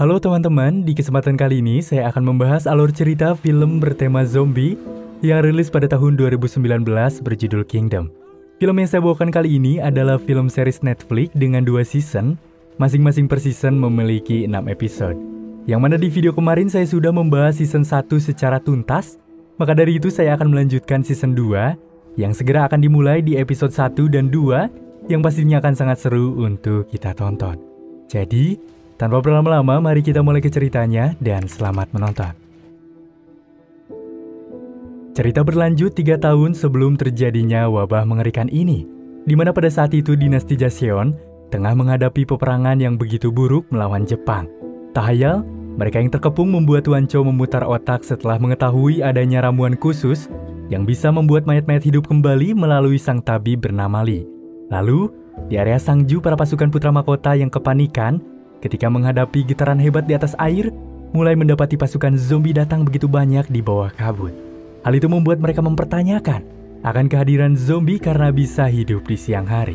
Halo teman-teman, di kesempatan kali ini saya akan membahas alur cerita film bertema zombie yang rilis pada tahun 2019 berjudul Kingdom. Film yang saya bawakan kali ini adalah film series Netflix dengan 2 season, masing-masing per season memiliki 6 episode. Yang mana di video kemarin saya sudah membahas season 1 secara tuntas, maka dari itu saya akan melanjutkan season 2 yang segera akan dimulai di episode 1 dan 2 yang pastinya akan sangat seru untuk kita tonton. Jadi, tanpa berlama-lama, mari kita mulai ke ceritanya dan selamat menonton. Cerita berlanjut 3 tahun sebelum terjadinya wabah mengerikan ini, di mana pada saat itu dinasti Joseon tengah menghadapi peperangan yang begitu buruk melawan Jepang. Tak hayal, mereka yang terkepung membuat Tuan Chow memutar otak setelah mengetahui adanya ramuan khusus yang bisa membuat mayat-mayat hidup kembali melalui sang tabib bernama Lee. Lalu, di area Sangju, para pasukan putra mahkota yang kepanikan ketika menghadapi getaran hebat di atas air, mulai mendapati pasukan zombie datang begitu banyak di bawah kabut. Hal itu membuat mereka mempertanyakan akan kehadiran zombie karena bisa hidup di siang hari.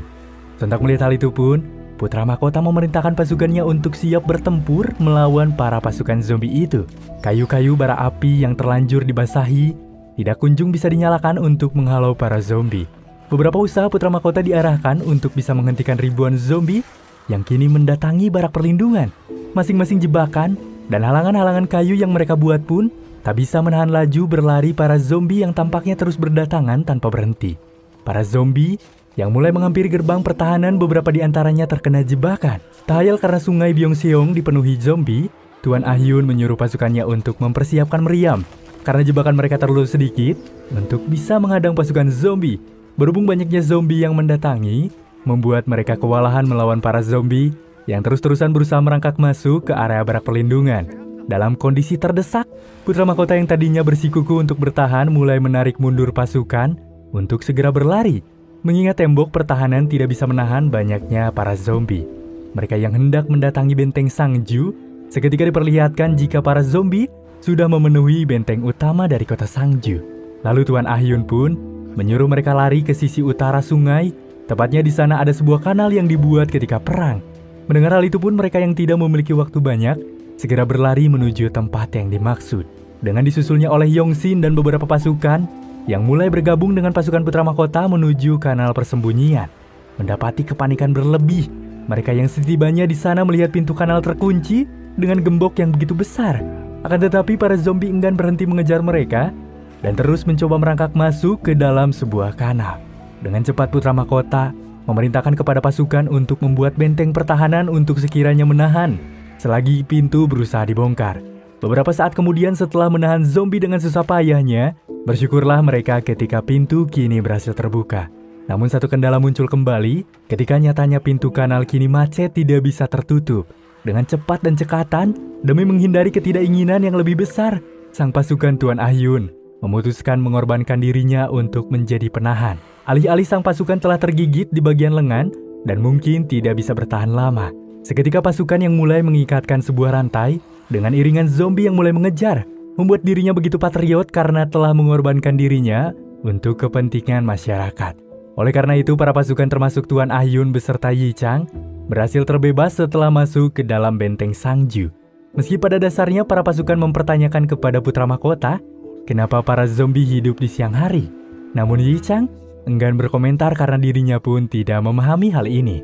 Sontak melihat hal itu pun, putra mahkota memerintahkan pasukannya untuk siap bertempur melawan para pasukan zombie itu. Kayu-kayu bara api yang terlanjur dibasahi tidak kunjung bisa dinyalakan untuk menghalau para zombie. Beberapa usaha putra mahkota diarahkan untuk bisa menghentikan ribuan zombie yang kini mendatangi barak perlindungan. Masing-masing jebakan dan halangan-halangan kayu yang mereka buat pun tak bisa menahan laju berlari para zombie yang tampaknya terus berdatangan tanpa berhenti. Para zombie yang mulai menghampiri gerbang pertahanan, beberapa di antaranya terkena jebakan. Tak hayal karena sungai Byongseong dipenuhi zombie, Tuan Ah Yun menyuruh pasukannya untuk mempersiapkan meriam karena jebakan mereka terlalu sedikit untuk bisa menghadang pasukan zombie. Berhubung banyaknya zombie yang mendatangi, membuat mereka kewalahan melawan para zombie yang terus-terusan berusaha merangkak masuk ke area barak perlindungan. Dalam kondisi terdesak, putra mahkota yang tadinya bersikukuh untuk bertahan mulai menarik mundur pasukan untuk segera berlari, mengingat tembok pertahanan tidak bisa menahan banyaknya para zombie. Mereka yang hendak mendatangi benteng Sangju seketika diperlihatkan jika para zombie sudah memenuhi benteng utama dari kota Sangju. Lalu Tuan Ah Yun pun menyuruh mereka lari ke sisi utara sungai. Tepatnya di sana ada sebuah kanal yang dibuat ketika perang. Mendengar hal itu pun mereka yang tidak memiliki waktu banyak segera berlari menuju tempat yang dimaksud. Dengan disusulnya oleh Yongsin dan beberapa pasukan yang mulai bergabung dengan pasukan putra mahkota menuju kanal persembunyian. Mendapati kepanikan berlebih, mereka yang setibanya di sana melihat pintu kanal terkunci dengan gembok yang begitu besar. Akan tetapi para zombie enggan berhenti mengejar mereka dan terus mencoba merangkak masuk ke dalam sebuah kanal. Dengan cepat putra mahkota memerintahkan kepada pasukan untuk membuat benteng pertahanan untuk sekiranya menahan selagi pintu berusaha dibongkar. Beberapa saat kemudian setelah menahan zombie dengan susah payahnya, bersyukurlah mereka ketika pintu kini berhasil terbuka. Namun satu kendala muncul kembali ketika nyatanya pintu kanal kini macet tidak bisa tertutup. Dengan cepat dan cekatan, demi menghindari ketidakinginan yang lebih besar, sang pasukan Tuan Ah Yun memutuskan mengorbankan dirinya untuk menjadi penahan. Alih-alih sang pasukan telah tergigit di bagian lengan dan mungkin tidak bisa bertahan lama. Seketika pasukan yang mulai mengikatkan sebuah rantai dengan iringan zombie yang mulai mengejar, membuat dirinya begitu patriot karena telah mengorbankan dirinya untuk kepentingan masyarakat. Oleh karena itu, para pasukan termasuk Tuan Ah Yun beserta Yi Chang berhasil terbebas setelah masuk ke dalam benteng Sangju. Meski pada dasarnya para pasukan mempertanyakan kepada putra mahkota kenapa para zombie hidup di siang hari, namun Yi Chang enggan berkomentar karena dirinya pun tidak memahami hal ini.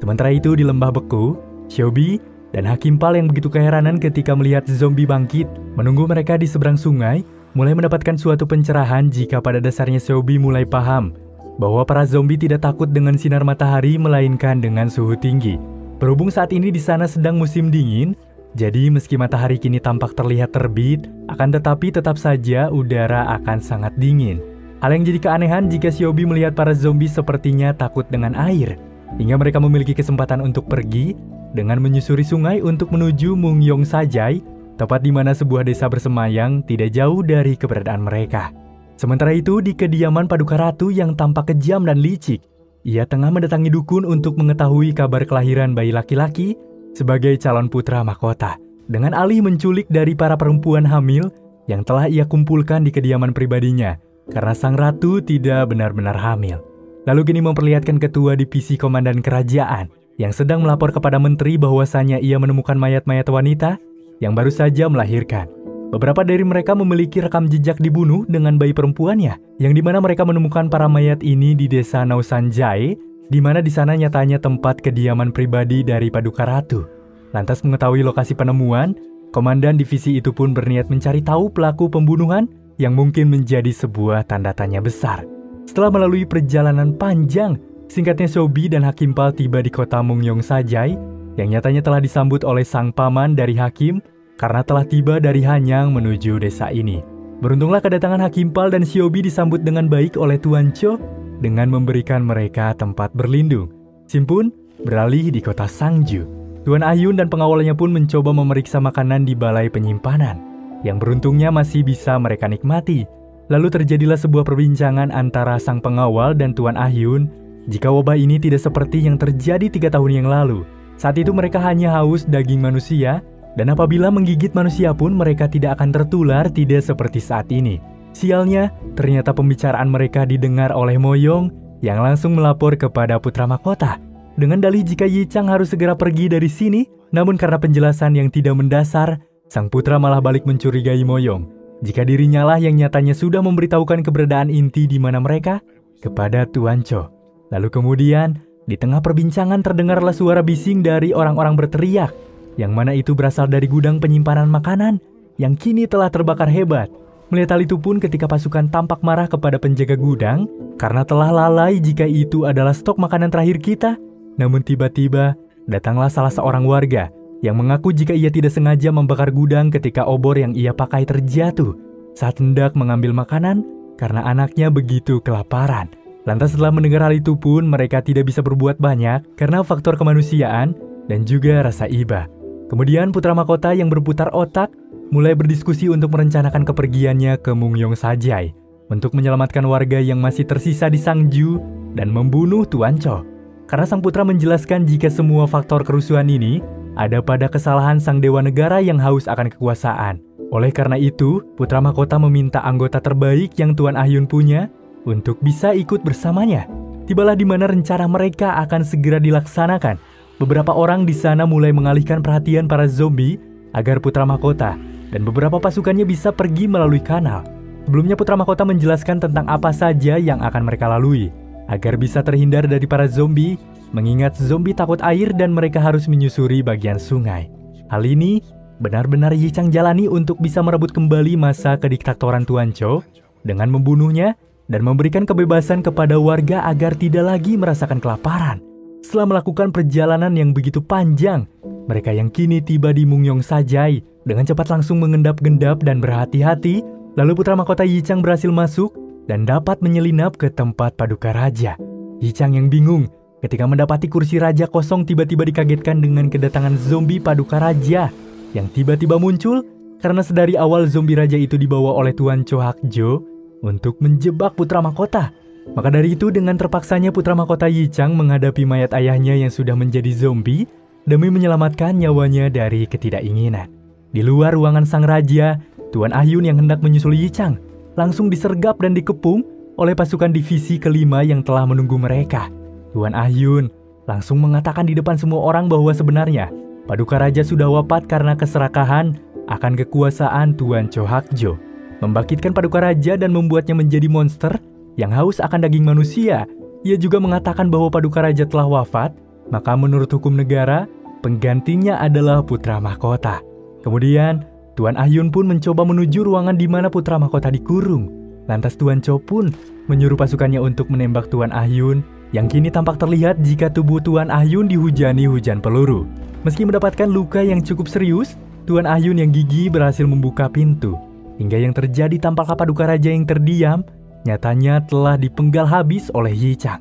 Sementara itu di lembah beku, Xiaobi dan Hakim Pal yang begitu keheranan ketika melihat zombie bangkit menunggu mereka di seberang sungai, mulai mendapatkan suatu pencerahan jika pada dasarnya Xiaobi mulai paham bahwa para zombie tidak takut dengan sinar matahari melainkan dengan suhu tinggi. Berhubung saat ini di sana sedang musim dingin, jadi meski matahari kini tampak terlihat terbit, akan tetapi tetap saja udara akan sangat dingin. Hal yang jadi keanehan jika Xiaobi melihat para zombie sepertinya takut dengan air, hingga mereka memiliki kesempatan untuk pergi dengan menyusuri sungai untuk menuju Mungyong Sajai, tepat di mana sebuah desa bersemayang tidak jauh dari keberadaan mereka. Sementara itu di kediaman Paduka Ratu yang tampak kejam dan licik, ia tengah mendatangi dukun untuk mengetahui kabar kelahiran bayi laki-laki sebagai calon putra mahkota, dengan alih menculik dari para perempuan hamil yang telah ia kumpulkan di kediaman pribadinya, karena sang ratu tidak benar-benar hamil. Lalu kini memperlihatkan ketua divisi komandan kerajaan yang sedang melapor kepada menteri bahwasanya ia menemukan mayat-mayat wanita yang baru saja melahirkan. Beberapa dari mereka memiliki rekam jejak dibunuh dengan bayi perempuannya, yang dimana mereka menemukan para mayat ini di desa Nausanjai, di mana di sana nyatanya tempat kediaman pribadi dari Paduka Ratu. Lantas mengetahui lokasi penemuan, komandan divisi itu pun berniat mencari tahu pelaku pembunuhan yang mungkin menjadi sebuah tanda tanya besar. Setelah melalui perjalanan panjang, singkatnya Sobi dan Hakim Pal tiba di kota Mungyong Sajai, yang nyatanya telah disambut oleh sang paman dari Hakim karena telah tiba dari Hanyang menuju desa ini. Beruntunglah kedatangan Hakim Pal dan Siobi disambut dengan baik oleh Tuan Cho dengan memberikan mereka tempat berlindung. Sim pun beralih di kota Sangju. Tuan Ayun dan pengawalnya pun mencoba memeriksa makanan di balai penyimpanan, yang beruntungnya masih bisa mereka nikmati. Lalu terjadilah sebuah perbincangan antara sang pengawal dan Tuan Ayun jika wabah ini tidak seperti yang terjadi 3 tahun yang lalu. Saat itu mereka hanya haus daging manusia, dan apabila menggigit manusia pun mereka tidak akan tertular, tidak seperti saat ini. Sialnya, ternyata pembicaraan mereka didengar oleh Moyong yang langsung melapor kepada Putra Mahkota dengan dalih jika Yi Chang harus segera pergi dari sini. Namun karena penjelasan yang tidak mendasar, sang putra malah balik mencurigai Moyong jika dirinya lah yang nyatanya sudah memberitahukan keberadaan inti di mana mereka kepada Tuan Cho. Lalu kemudian, di tengah perbincangan terdengarlah suara bising dari orang-orang berteriak, yang mana itu berasal dari gudang penyimpanan makanan yang kini telah terbakar hebat. Melihat hal itu pun ketika pasukan tampak marah kepada penjaga gudang karena telah lalai jika itu adalah stok makanan terakhir kita. Namun tiba-tiba datanglah salah seorang warga yang mengaku jika ia tidak sengaja membakar gudang ketika obor yang ia pakai terjatuh saat hendak mengambil makanan karena anaknya begitu kelaparan. Lantas setelah mendengar hal itu pun mereka tidak bisa berbuat banyak karena faktor kemanusiaan dan juga rasa iba. Kemudian Putra Mahkota yang berputar otak mulai berdiskusi untuk merencanakan kepergiannya ke Mungyong Sajai untuk menyelamatkan warga yang masih tersisa di Sangju dan membunuh Tuan Cho. Karena sang putra menjelaskan jika semua faktor kerusuhan ini ada pada kesalahan sang dewa negara yang haus akan kekuasaan. Oleh karena itu, Putra Mahkota meminta anggota terbaik yang Tuan Ayun punya untuk bisa ikut bersamanya. Tibalah di mana rencana mereka akan segera dilaksanakan. Beberapa orang di sana mulai mengalihkan perhatian para zombie agar Putra Mahkota dan beberapa pasukannya bisa pergi melalui kanal. Sebelumnya Putra Mahkota menjelaskan tentang apa saja yang akan mereka lalui agar bisa terhindar dari para zombie, mengingat zombie takut air dan mereka harus menyusuri bagian sungai. Hal ini benar-benar Yi Chang jalani untuk bisa merebut kembali masa kediktatoran Tuan Cho dengan membunuhnya dan memberikan kebebasan kepada warga agar tidak lagi merasakan kelaparan. Setelah melakukan perjalanan yang begitu panjang, mereka yang kini tiba di Mungyong Sajai dengan cepat langsung mengendap-gendap dan berhati-hati. Lalu Putra Mahkota Yi Chang berhasil masuk dan dapat menyelinap ke tempat Paduka Raja. Yi Chang yang bingung ketika mendapati kursi raja kosong tiba-tiba dikagetkan dengan kedatangan zombie Paduka Raja yang tiba-tiba muncul karena sedari awal zombie raja itu dibawa oleh Tuan Cho Hakjo untuk menjebak Putra Mahkota. Maka dari itu dengan terpaksanya Putra Mahkota Yi Chang menghadapi mayat ayahnya yang sudah menjadi zombie demi menyelamatkan nyawanya dari ketidakinginan. Di luar ruangan sang raja, Tuan Ayun yang hendak menyusul Yi Chang langsung disergap dan dikepung oleh pasukan divisi kelima yang telah menunggu mereka. Tuan Ayun langsung mengatakan di depan semua orang bahwa sebenarnya Paduka Raja sudah wafat karena keserakahan akan kekuasaan Tuan Cho Hakjo, membangkitkan Paduka Raja dan membuatnya menjadi monster yang haus akan daging manusia. Ia juga mengatakan bahwa Paduka Raja telah wafat, maka menurut hukum negara, penggantinya adalah Putra Mahkota. Kemudian, Tuan Ayun pun mencoba menuju ruangan di mana Putra Mahkota dikurung. Lantas Tuan Cho pun menyuruh pasukannya untuk menembak Tuan Ayun, yang kini tampak terlihat jika tubuh Tuan Ayun dihujani hujan peluru. Meski mendapatkan luka yang cukup serius, Tuan Ayun yang gigih berhasil membuka pintu. Hingga yang terjadi tampaklah Paduka Raja yang terdiam nyatanya telah dipenggal habis oleh Yi Chang.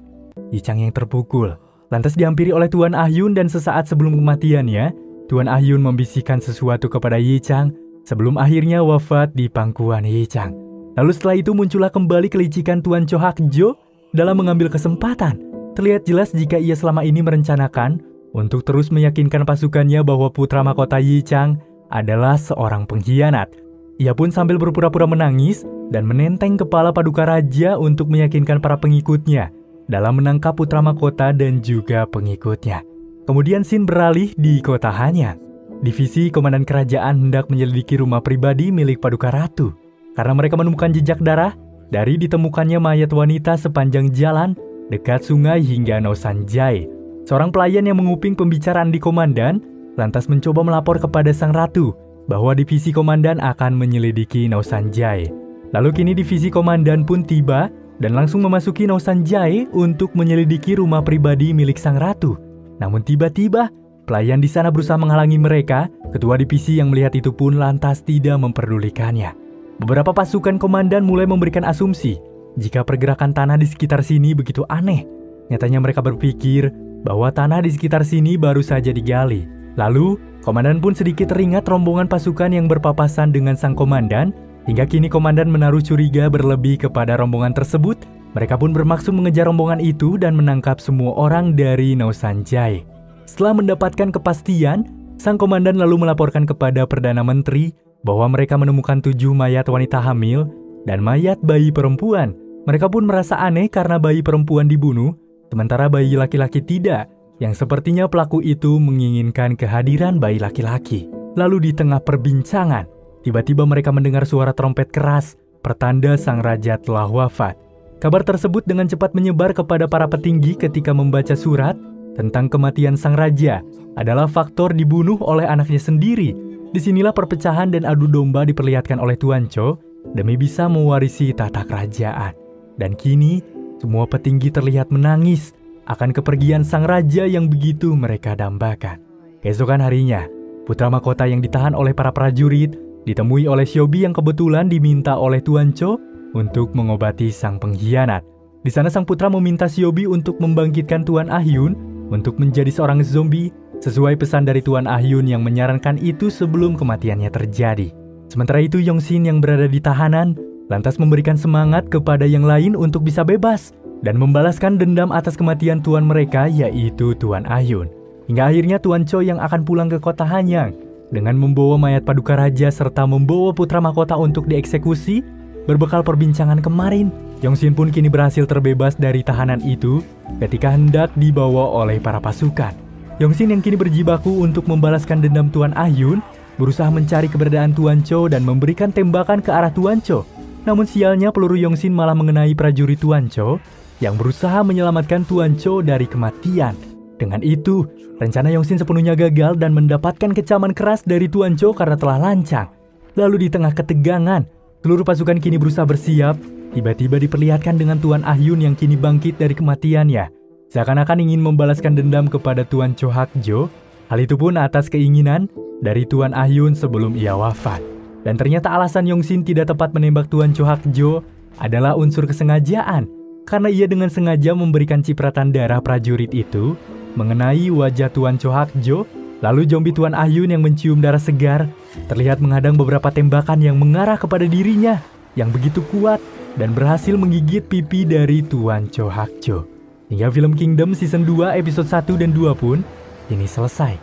Yi Chang yang terpukul lantas dihampiri oleh Tuan Ayun dan sesaat sebelum kematiannya, Tuan Ayun membisikkan sesuatu kepada Yi Chang sebelum akhirnya wafat di pangkuan Yi Chang. Lalu setelah itu muncullah kembali kelicikan Tuan Cho Hakjo dalam mengambil kesempatan. Terlihat jelas jika ia selama ini merencanakan untuk terus meyakinkan pasukannya bahwa Putra Mahkota Yi Chang adalah seorang pengkhianat. Ia pun sambil berpura-pura menangis dan menenteng kepala Paduka Raja untuk meyakinkan para pengikutnya dalam menangkap Putra Mahkota dan juga pengikutnya. Kemudian scene beralih di kota Hanyang. Divisi Komandan Kerajaan hendak menyelidiki rumah pribadi milik Paduka Ratu karena mereka menemukan jejak darah dari ditemukannya mayat wanita sepanjang jalan dekat sungai hingga Nosanjai. Seorang pelayan yang menguping pembicaraan di komandan lantas mencoba melapor kepada sang ratu bahwa divisi komandan akan menyelidiki Nosanjai. Lalu kini divisi komandan pun tiba dan langsung memasuki Nosanjai untuk menyelidiki rumah pribadi milik sang ratu. Namun tiba-tiba pelayan di sana berusaha menghalangi mereka. Ketua divisi yang melihat itu pun lantas tidak memperdulikannya. Beberapa pasukan komandan mulai memberikan asumsi jika pergerakan tanah di sekitar sini begitu aneh. Nyatanya mereka berpikir bahwa tanah di sekitar sini baru saja digali. Lalu, komandan pun sedikit teringat rombongan pasukan yang berpapasan dengan sang komandan. Hingga kini komandan menaruh curiga berlebih kepada rombongan tersebut. Mereka pun bermaksud mengejar rombongan itu dan menangkap semua orang dari Nosanjai. Setelah mendapatkan kepastian, sang komandan lalu melaporkan kepada Perdana Menteri bahwa mereka menemukan 7 mayat wanita hamil dan mayat bayi perempuan. Mereka pun merasa aneh karena bayi perempuan dibunuh, sementara bayi laki-laki tidak, yang sepertinya pelaku itu menginginkan kehadiran bayi laki-laki. Lalu di tengah perbincangan, tiba-tiba mereka mendengar suara trompet keras, pertanda sang raja telah wafat. Kabar tersebut dengan cepat menyebar kepada para petinggi ketika membaca surat tentang kematian sang raja adalah faktor dibunuh oleh anaknya sendiri. Disinilah perpecahan dan adu domba diperlihatkan oleh Tuan Cho demi bisa mewarisi tahta kerajaan. Dan kini, semua petinggi terlihat menangis akan kepergian sang raja yang begitu mereka dambakan. Keesokan harinya, putra mahkota yang ditahan oleh para prajurit ditemui oleh Xiaobi yang kebetulan diminta oleh Tuan Cho untuk mengobati sang pengkhianat. Di sana sang putra meminta Xiaobi untuk membangkitkan Tuan Ahyun untuk menjadi seorang zombie sesuai pesan dari Tuan Ahyun yang menyarankan itu sebelum kematiannya terjadi. Sementara itu Yongsin yang berada di tahanan lantas memberikan semangat kepada yang lain untuk bisa bebas dan membalaskan dendam atas kematian tuan mereka yaitu Tuan Ahyun. Hingga akhirnya Tuan Cho yang akan pulang ke kota Hanyang dengan membawa mayat paduka raja serta membawa putra mahkota untuk dieksekusi. Berbekal perbincangan kemarin, Yongsin pun kini berhasil terbebas dari tahanan itu ketika hendak dibawa oleh para pasukan. Yongsin yang kini berjibaku untuk membalaskan dendam Tuan Ahyun berusaha mencari keberadaan Tuan Cho dan memberikan tembakan ke arah Tuan Cho. Namun sialnya peluru Yongsin malah mengenai prajurit Tuan Cho yang berusaha menyelamatkan Tuan Cho dari kematian. Dengan itu, rencana Yongsin sepenuhnya gagal dan mendapatkan kecaman keras dari Tuan Cho karena telah lancang. Lalu di tengah ketegangan, seluruh pasukan kini berusaha bersiap. Tiba-tiba diperlihatkan dengan Tuan Ahyun yang kini bangkit dari kematiannya, seakan-akan ingin membalaskan dendam kepada Tuan Cho Hakjo. Hal itu pun atas keinginan dari Tuan Ahyun sebelum ia wafat. Dan ternyata alasan Yongsin tidak tepat menembak Tuan Cho Hakjo adalah unsur kesengajaan, karena ia dengan sengaja memberikan cipratan darah prajurit itu mengenai wajah Tuan Cho Hakjo. Lalu zombie Tuan Ahyun yang mencium darah segar terlihat menghadang beberapa tembakan yang mengarah kepada dirinya yang begitu kuat dan berhasil menggigit pipi dari Tuan Cho Hakjo. Hingga film Kingdom Season 2 episode 1 dan 2 pun ini selesai.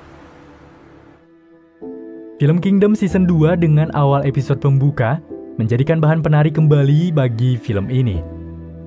Film Kingdom Season 2 dengan awal episode pembuka menjadikan bahan penarik kembali bagi film ini,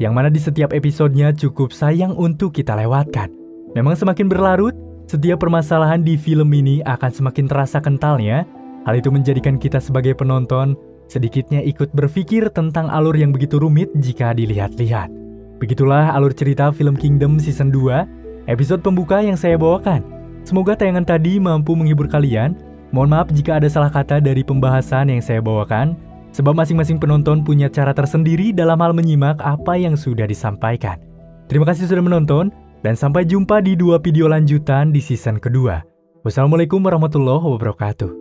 yang mana di setiap episodenya cukup sayang untuk kita lewatkan. Memang semakin berlarut, setiap permasalahan di film ini akan semakin terasa kentalnya. Hal itu menjadikan kita sebagai penonton sedikitnya ikut berpikir tentang alur yang begitu rumit jika dilihat-lihat. Begitulah alur cerita film Kingdom Season 2, episode pembuka yang saya bawakan. Semoga tayangan tadi mampu menghibur kalian. Mohon maaf jika ada salah kata dari pembahasan yang saya bawakan, sebab masing-masing penonton punya cara tersendiri dalam hal menyimak apa yang sudah disampaikan. Terima kasih sudah menonton. Dan sampai jumpa di 2 video lanjutan di season kedua. Wassalamualaikum warahmatullahi wabarakatuh.